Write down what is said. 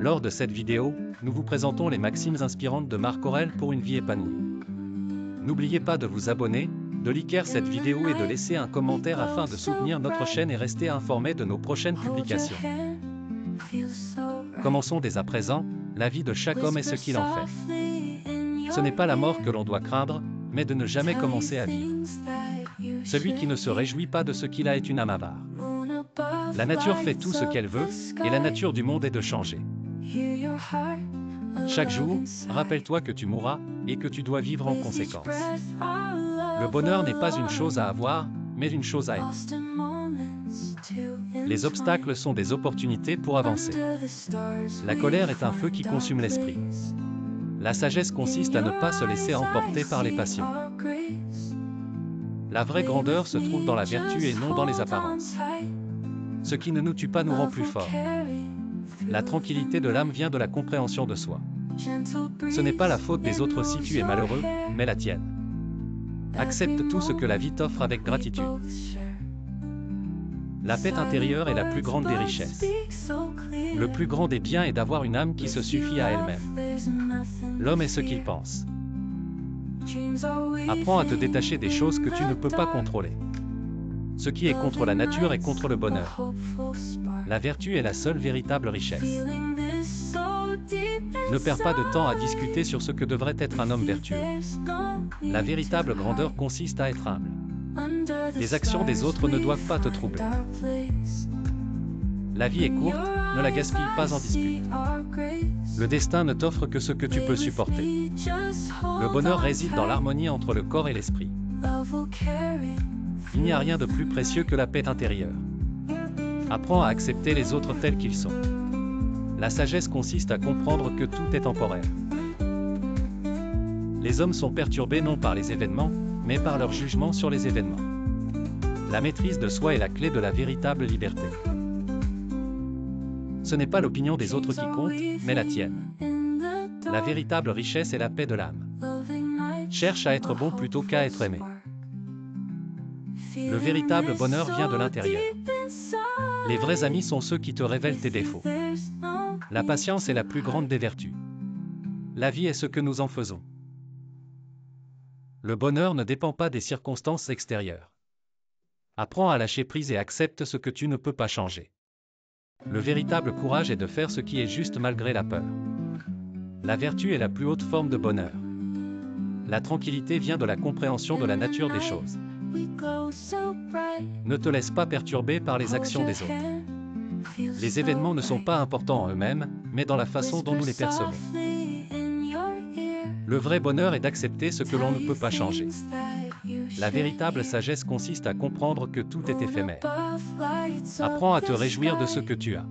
Lors de cette vidéo, nous vous présentons les maximes inspirantes de Marc Aurèle pour une vie épanouie. N'oubliez pas de vous abonner, de liker cette vidéo et de laisser un commentaire afin de soutenir notre chaîne et rester informé de nos prochaines publications. Commençons dès à présent, la vie de chaque homme est ce qu'il en fait. Ce n'est pas la mort que l'on doit craindre, mais de ne jamais commencer à vivre. Celui qui ne se réjouit pas de ce qu'il a est une âme avare. La nature fait tout ce qu'elle veut, et la nature du monde est de changer. Chaque jour, rappelle-toi que tu mourras, et que tu dois vivre en conséquence. Le bonheur n'est pas une chose à avoir, mais une chose à être. Les obstacles sont des opportunités pour avancer. La colère est un feu qui consume l'esprit. La sagesse consiste à ne pas se laisser emporter par les passions. La vraie grandeur se trouve dans la vertu et non dans les apparences. Ce qui ne nous tue pas nous rend plus forts. La tranquillité de l'âme vient de la compréhension de soi. Ce n'est pas la faute des autres si tu es malheureux, mais la tienne. Accepte tout ce que la vie t'offre avec gratitude. La paix intérieure est la plus grande des richesses. Le plus grand des biens est d'avoir une âme qui se suffit à elle-même. L'homme est ce qu'il pense. Apprends à te détacher des choses que tu ne peux pas contrôler. Ce qui est contre la nature est contre le bonheur. La vertu est la seule véritable richesse. Ne perds pas de temps à discuter sur ce que devrait être un homme vertueux. La véritable grandeur consiste à être humble. Les actions des autres ne doivent pas te troubler. La vie est courte, ne la gaspille pas en dispute. Le destin ne t'offre que ce que tu peux supporter. Le bonheur réside dans l'harmonie entre le corps et l'esprit. Il n'y a rien de plus précieux que la paix intérieure. Apprends à accepter les autres tels qu'ils sont. La sagesse consiste à comprendre que tout est temporaire. Les hommes sont perturbés non par les événements, mais par leur jugement sur les événements. La maîtrise de soi est la clé de la véritable liberté. Ce n'est pas l'opinion des autres qui compte, mais la tienne. La véritable richesse est la paix de l'âme. Cherche à être bon plutôt qu'à être aimé. Le véritable bonheur vient de l'intérieur. Les vrais amis sont ceux qui te révèlent tes défauts. La patience est la plus grande des vertus. La vie est ce que nous en faisons. Le bonheur ne dépend pas des circonstances extérieures. Apprends à lâcher prise et accepte ce que tu ne peux pas changer. Le véritable courage est de faire ce qui est juste malgré la peur. La vertu est la plus haute forme de bonheur. La tranquillité vient de la compréhension de la nature des choses. Ne te laisse pas perturber par les actions des autres. Les événements ne sont pas importants en eux-mêmes, mais dans la façon dont nous les percevons. Le vrai bonheur est d'accepter ce que l'on ne peut pas changer. La véritable sagesse consiste à comprendre que tout est éphémère. Apprends à te réjouir de ce que tu as.